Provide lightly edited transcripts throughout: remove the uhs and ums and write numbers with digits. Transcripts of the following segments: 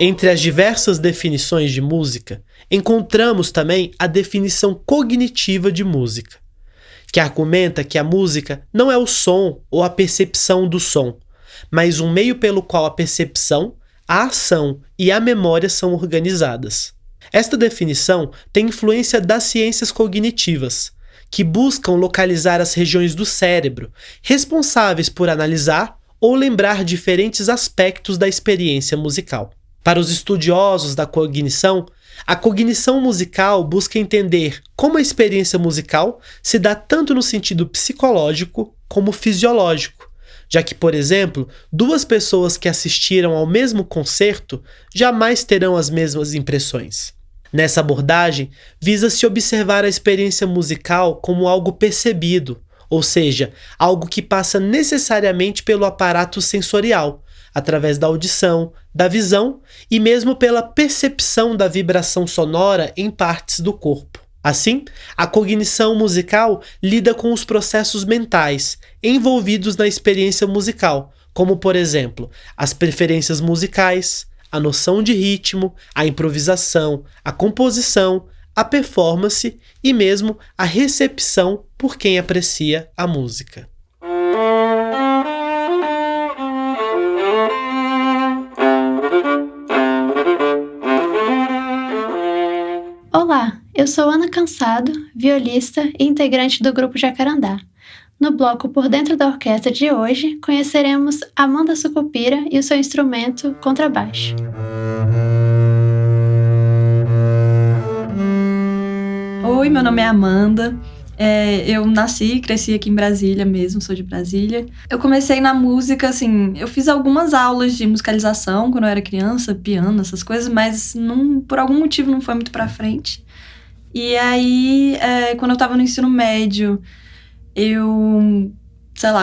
Entre as diversas definições de música, encontramos também a definição cognitiva de música, que argumenta que a música não é o som ou a percepção do som, mas um meio pelo qual a percepção, a ação e a memória são organizadas. Esta definição tem influência das ciências cognitivas, que buscam localizar as regiões do cérebro responsáveis por analisar ou lembrar diferentes aspectos da experiência musical. Para os estudiosos da cognição, a cognição musical busca entender como a experiência musical se dá tanto no sentido psicológico como fisiológico, já que, por exemplo, duas pessoas que assistiram ao mesmo concerto jamais terão as mesmas impressões. Nessa abordagem, visa-se observar a experiência musical como algo percebido, ou seja, algo que passa necessariamente pelo aparato sensorial, através da audição, da visão e mesmo pela percepção da vibração sonora em partes do corpo. Assim, a cognição musical lida com os processos mentais envolvidos na experiência musical, como, por exemplo, as preferências musicais, a noção de ritmo, a improvisação, a composição, a performance e mesmo a recepção por quem aprecia a música. Olá, eu sou Ana Cansado, violista e integrante do Grupo Jacarandá. No bloco Por Dentro da Orquestra de hoje, conheceremos Amanda Sucupira e o seu instrumento contrabaixo. Oi, meu nome é Amanda. Eu nasci e cresci aqui em Brasília mesmo, sou de Brasília. Eu comecei na música, assim, eu fiz algumas aulas de musicalização quando eu era criança, piano, essas coisas, mas por algum motivo não foi muito pra frente. E aí, quando eu tava no ensino médio, eu,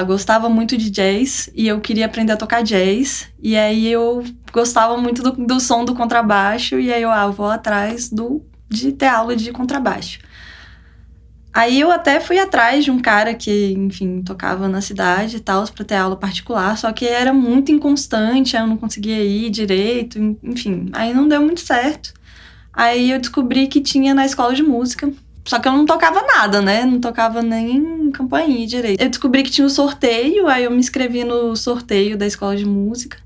gostava muito de jazz e eu queria aprender a tocar jazz. E aí eu gostava muito do som do contrabaixo e aí eu vou atrás de ter aula de contrabaixo. Aí eu até fui atrás de um cara que, enfim, tocava na cidade e tal, pra ter aula particular, só que era muito inconstante, aí eu não conseguia ir direito, enfim, aí não deu muito certo. Aí eu descobri que tinha na escola de música, só que eu não tocava nada, né? Não tocava nem campainha direito. Eu descobri que tinha o sorteio, aí eu me inscrevi no sorteio da escola de música.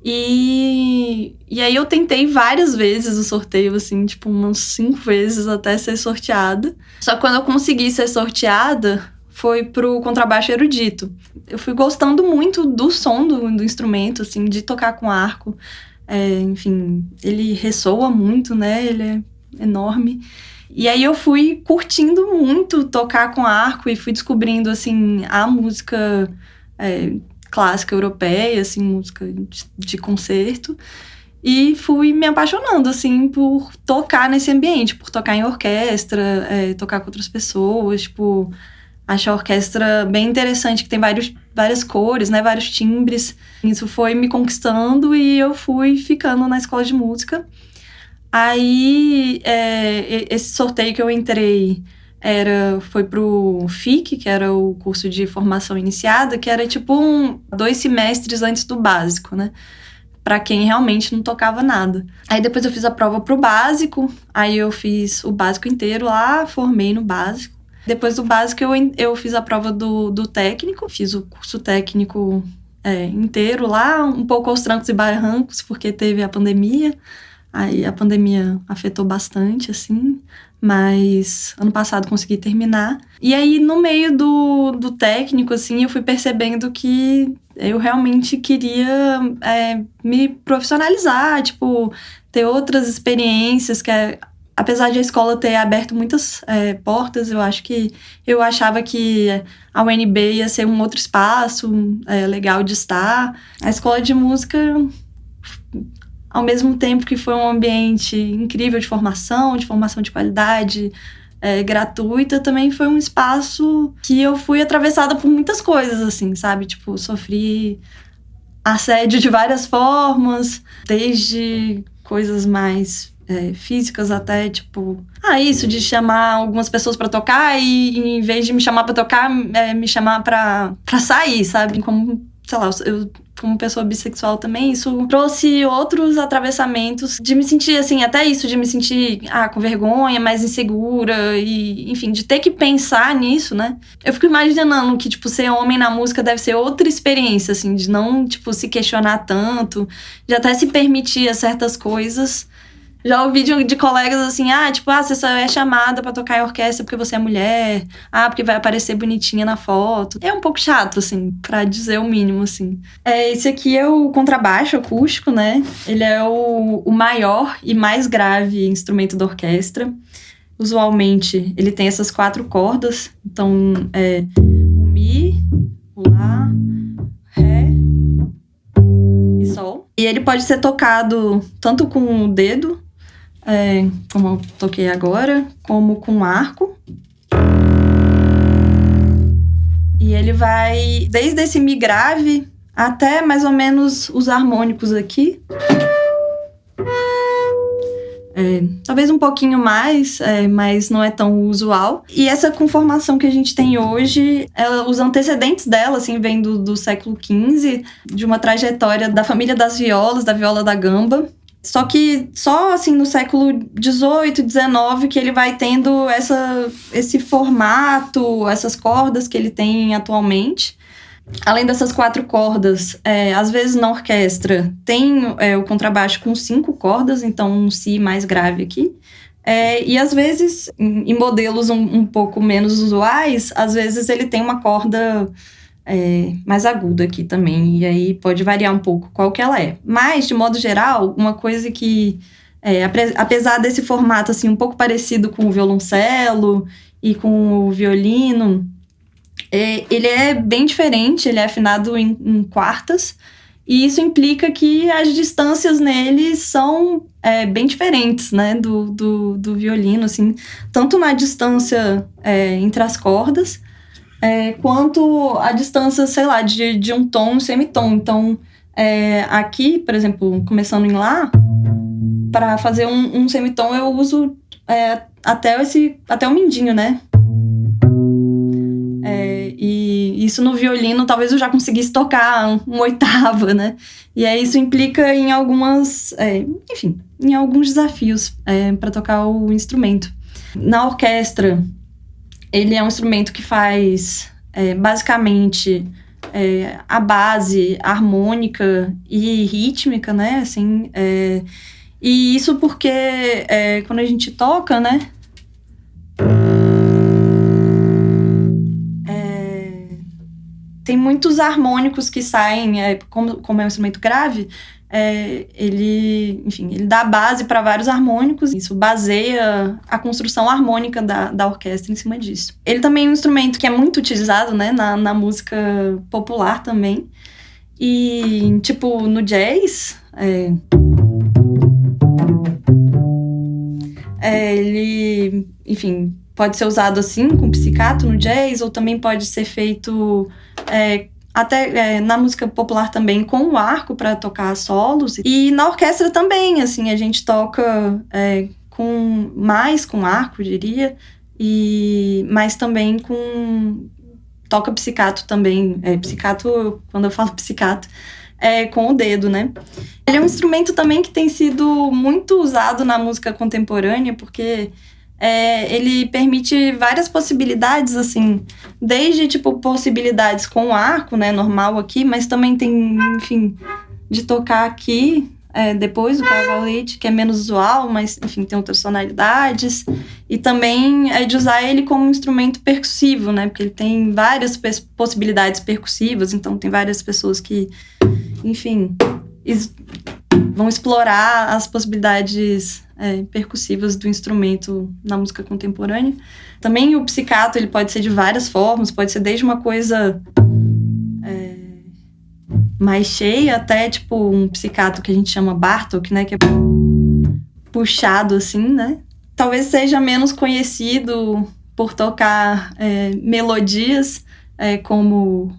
E aí eu tentei várias vezes o sorteio, assim, tipo umas 5 vezes até ser sorteada. Só que quando eu consegui ser sorteada, foi pro contrabaixo erudito. Eu fui gostando muito do som do instrumento, assim, de tocar com arco. Enfim, ele ressoa muito, né? Ele é enorme. E aí eu fui curtindo muito tocar com arco e fui descobrindo, assim, a música clássica europeia, assim, música de concerto. E fui me apaixonando, assim, por tocar nesse ambiente, por tocar em orquestra, tocar com outras pessoas, tipo, acho a orquestra bem interessante, que tem várias cores, né, vários timbres. Isso foi me conquistando e eu fui ficando na escola de música. Aí, esse sorteio que eu entrei foi pro FIC, que era o curso de formação iniciada, que era tipo 2 semestres antes do básico, né? Pra quem realmente não tocava nada. Aí depois eu fiz a prova pro básico, aí eu fiz o básico inteiro lá, formei no básico. Depois do básico eu fiz a prova do técnico, fiz o curso técnico inteiro lá, um pouco aos trancos e barrancos, porque teve a pandemia. Aí a pandemia afetou bastante, assim, mas ano passado consegui terminar. E aí, no meio do técnico, assim, eu fui percebendo que eu realmente queria me profissionalizar, tipo, ter outras experiências, apesar de a escola ter aberto muitas portas, eu achava que a UNB ia ser um outro espaço legal de estar. A escola de música, ao mesmo tempo que foi um ambiente incrível de formação de qualidade, gratuita, também foi um espaço que eu fui atravessada por muitas coisas, assim, sabe? Tipo, sofri assédio de várias formas, desde coisas mais físicas até, tipo... isso de chamar algumas pessoas pra tocar e em vez de me chamar pra tocar, me chamar pra sair, sabe? Como, sei lá, eu como pessoa bissexual também, isso trouxe outros atravessamentos de me sentir, assim, até isso, de me sentir com vergonha, mais insegura e, enfim, de ter que pensar nisso, né? Eu fico imaginando que, tipo, ser homem na música deve ser outra experiência, assim, de não, tipo, se questionar tanto, de até se permitir certas coisas. Já ouvi de colegas assim, você só é chamada pra tocar em orquestra porque você é mulher, porque vai aparecer bonitinha na foto. É um pouco chato, assim, pra dizer o mínimo, assim. Esse aqui é o contrabaixo acústico, né? Ele é o maior e mais grave instrumento da orquestra. Usualmente, ele tem essas 4 cordas. Então, o Mi, o Lá, Ré e Sol. E ele pode ser tocado tanto com o dedo, como eu toquei agora, como com arco. E ele vai desde esse Mi grave até mais ou menos os harmônicos aqui. Talvez um pouquinho mais, mas não é tão usual. E essa conformação que a gente tem hoje, os antecedentes dela, assim, vem do século XV, de uma trajetória da família das violas, da viola da gamba. Só que só assim no século XVIII, XIX que ele vai tendo esse formato, essas cordas que ele tem atualmente. Além dessas 4 cordas, às vezes na orquestra tem o contrabaixo com 5 cordas, então um Si mais grave aqui. E às vezes, em modelos um pouco menos usuais, às vezes ele tem uma corda mais aguda aqui também, e aí pode variar um pouco qual que ela é. Mas, de modo geral, uma coisa que, apesar desse formato assim, um pouco parecido com o violoncelo e com o violino, ele é bem diferente, ele é afinado em quartas, e isso implica que as distâncias nele são bem diferentes, né, do violino, assim, tanto na distância entre as cordas, quanto a distância, sei lá, de um tom e semitom. Então, aqui, por exemplo, começando em Lá, para fazer um semitom eu uso até o mindinho, né? E isso no violino, talvez eu já conseguisse tocar uma oitava, né? E aí isso implica em alguns desafios para tocar o instrumento. Na orquestra, ele é um instrumento que faz, basicamente, a base harmônica e rítmica, né? Assim, e isso porque quando a gente toca, né? Tem muitos harmônicos que saem, como é um instrumento grave, ele dá base para vários harmônicos. Isso baseia a construção harmônica da orquestra em cima disso. Ele também é um instrumento que é muito utilizado, né, na música popular também. E, tipo, no jazz, ele, pode ser usado assim, com psicato no jazz, ou também pode ser feito até na música popular também com o arco para tocar solos. E na orquestra também, assim, a gente toca com arco, diria, mas também toca psicato também. Psicato, quando eu falo psicato, com o dedo, né? Ele é um instrumento também que tem sido muito usado na música contemporânea, porque ele permite várias possibilidades, assim, desde, tipo, possibilidades com o arco, né, normal aqui, mas também tem, de tocar aqui, depois do cavalete, que é menos usual, mas, tem outras tonalidades, e também de usar ele como um instrumento percussivo, né, porque ele tem várias possibilidades percussivas, então tem várias pessoas que, vão explorar as possibilidades percussivas do instrumento na música contemporânea. Também o psicato, ele pode ser de várias formas, pode ser desde uma coisa mais cheia até, tipo, um psicato que a gente chama Bartók, né, que é puxado, assim, né. Talvez seja menos conhecido por tocar melodias como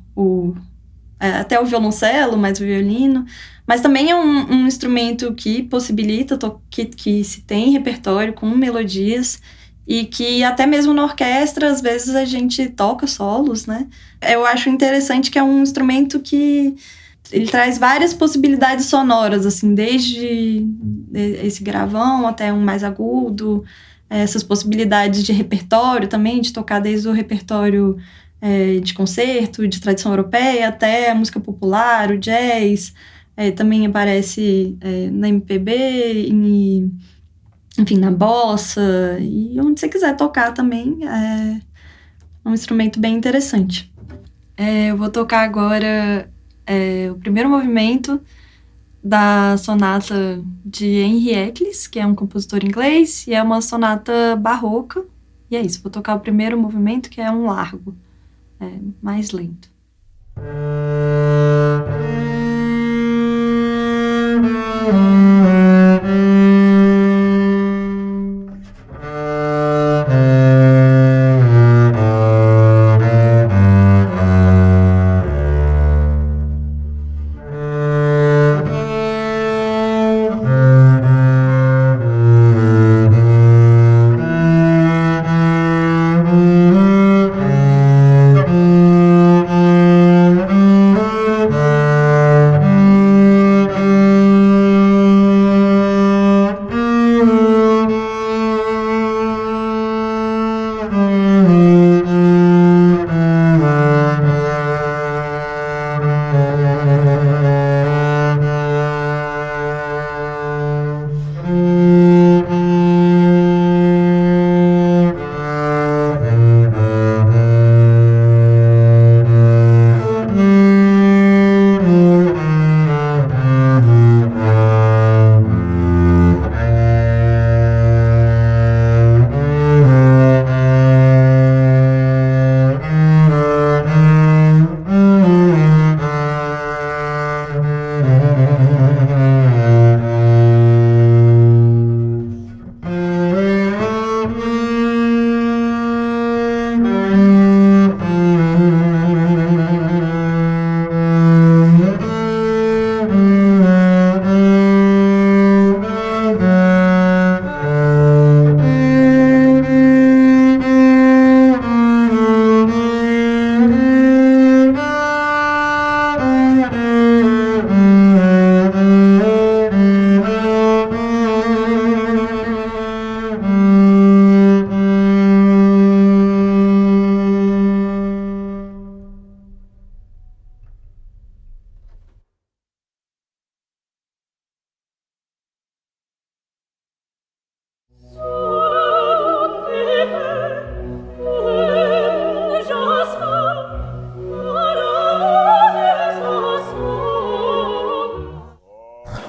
até o violoncelo, mais o violino, mas também é um instrumento que possibilita que se tem repertório com melodias e que até mesmo na orquestra, às vezes, a gente toca solos, né? Eu acho interessante que é um instrumento que Ele traz várias possibilidades sonoras, assim, desde esse gravão até um mais agudo, essas possibilidades de repertório também, de tocar desde o repertório de concerto, de tradição europeia, até a música popular, o jazz, também aparece na MPB, enfim, na bossa, e onde você quiser tocar também, é um instrumento bem interessante. Eu vou tocar agora o primeiro movimento da sonata de Henry Eccles, que é um compositor inglês, e é uma sonata barroca. E é isso, vou tocar o primeiro movimento, que é um largo, mais lento.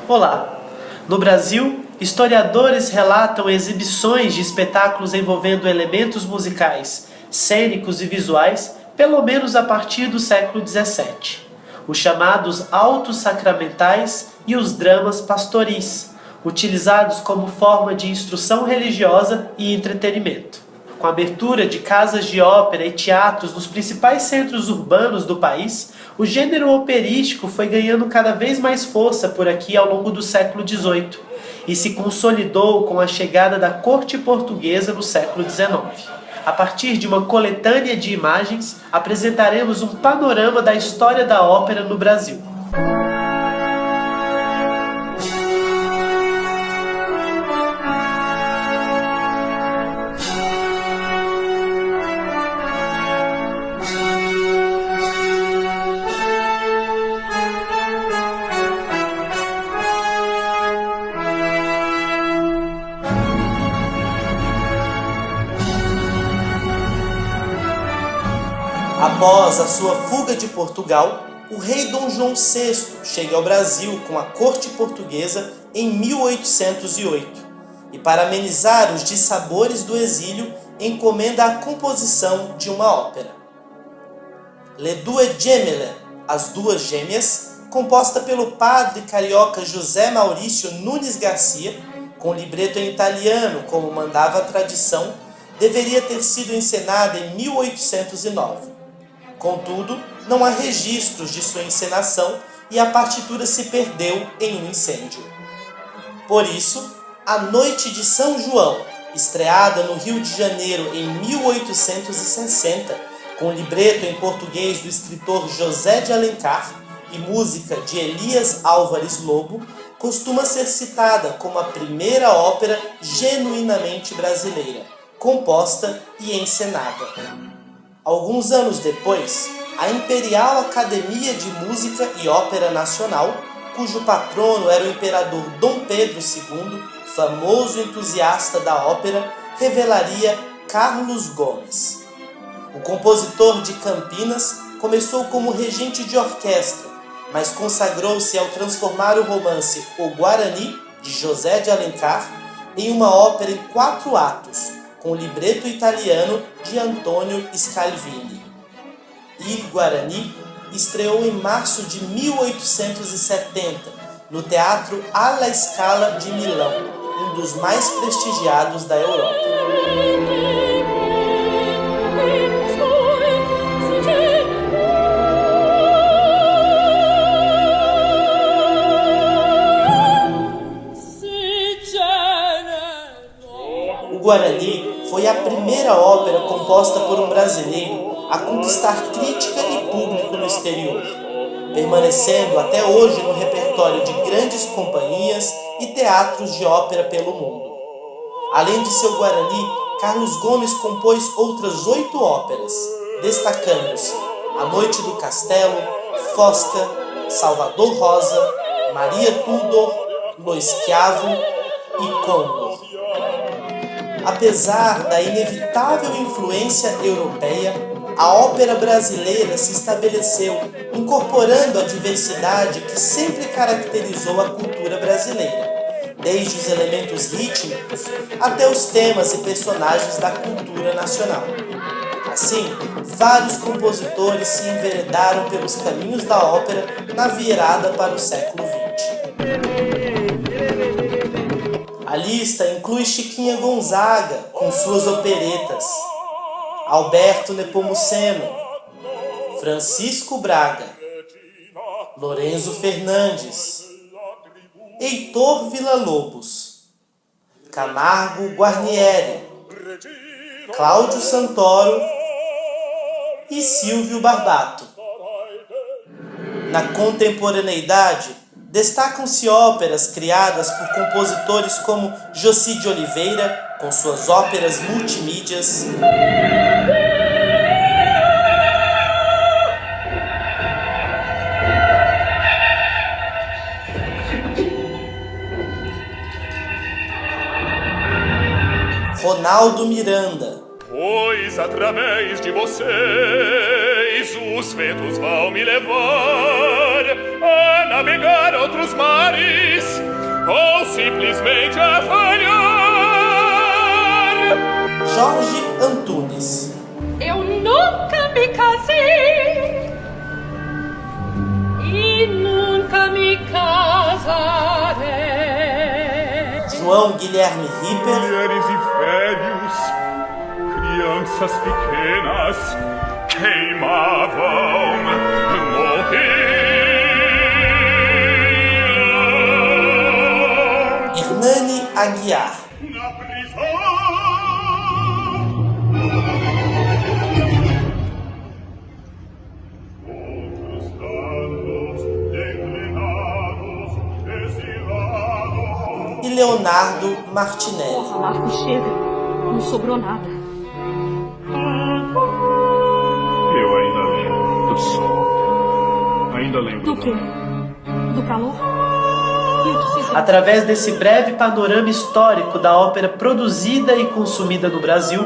Olá! No Brasil, historiadores relatam exibições de espetáculos envolvendo elementos musicais, cênicos e visuais, pelo menos a partir do século XVII. Os chamados autos sacramentais e os dramas pastoris, utilizados como forma de instrução religiosa e entretenimento. Com a abertura de casas de ópera e teatros nos principais centros urbanos do país, o gênero operístico foi ganhando cada vez mais força por aqui ao longo do século XVIII e se consolidou com a chegada da corte portuguesa no século XIX. A partir de uma coletânea de imagens, apresentaremos um panorama da história da ópera no Brasil. Após a sua fuga de Portugal, o rei Dom João VI chega ao Brasil com a corte portuguesa em 1808 e, para amenizar os dissabores do exílio, encomenda a composição de uma ópera. Le Due Gemelle, As Duas Gêmeas, composta pelo padre carioca José Maurício Nunes Garcia, com libreto em italiano como mandava a tradição, deveria ter sido encenada em 1809. Contudo, não há registros de sua encenação e a partitura se perdeu em um incêndio. Por isso, A Noite de São João, estreada no Rio de Janeiro em 1860, com libreto em português do escritor José de Alencar, e música de Elias Álvares Lobo, costuma ser citada como a primeira ópera genuinamente brasileira, composta e encenada. Alguns anos depois, a Imperial Academia de Música e Ópera Nacional, cujo patrono era o imperador Dom Pedro II, famoso entusiasta da ópera, revelaria Carlos Gomes. O compositor de Campinas começou como regente de orquestra, mas consagrou-se ao transformar o romance O Guarani, de José de Alencar, em uma ópera em 4 atos, com libreto italiano de Antonio Scalvini. Il Guarani estreou em março de 1870, no Teatro alla Scala de Milão, um dos mais prestigiados da Europa. O Guarani foi a primeira ópera composta por um brasileiro a conquistar crítica e público no exterior, permanecendo até hoje no repertório de grandes companhias e teatros de ópera pelo mundo. Além de seu Guarani, Carlos Gomes compôs outras 8 óperas, destacando-se A Noite do Castelo, Fosca, Salvador Rosa, Maria Tudor, Lo Schiavo e Condor. Apesar da inevitável influência europeia, a ópera brasileira se estabeleceu, incorporando a diversidade que sempre caracterizou a cultura brasileira, desde os elementos rítmicos até os temas e personagens da cultura nacional. Assim, vários compositores se enveredaram pelos caminhos da ópera na virada para o século XX. A lista inclui Chiquinha Gonzaga, com suas operetas, Alberto Nepomuceno, Francisco Braga, Lorenzo Fernandes, Heitor Villa-Lobos, Camargo Guarnieri, Cláudio Santoro e Silvio Barbato. Na contemporaneidade, destacam-se óperas criadas por compositores como Jocy de Oliveira, com suas óperas multimídias, Ronaldo Miranda. Pois através de vocês os ventos vão me levar a navegar outros mares ou simplesmente a falhar. Jorge Antunes. Eu nunca me casei e nunca me casarei. João Guilherme Ripper. Mulheres e velhos, crianças pequenas, queimavam, morriam. Hernani Aguiar. Na prisão. Outros danos, declinados, exilados. E Leonardo Martinelli. Marco chega, não sobrou nada. Eu ainda lembro do sol. Ainda lembro Do quê? Do calor? E o que fizemos? Através desse breve panorama histórico da ópera produzida e consumida no Brasil,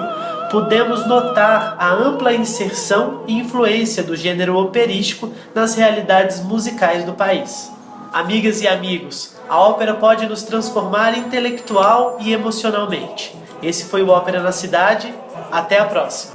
podemos notar a ampla inserção e influência do gênero operístico nas realidades musicais do país. Amigas e amigos, a ópera pode nos transformar intelectual e emocionalmente. Esse foi o Ópera na Cidade. Até a próxima!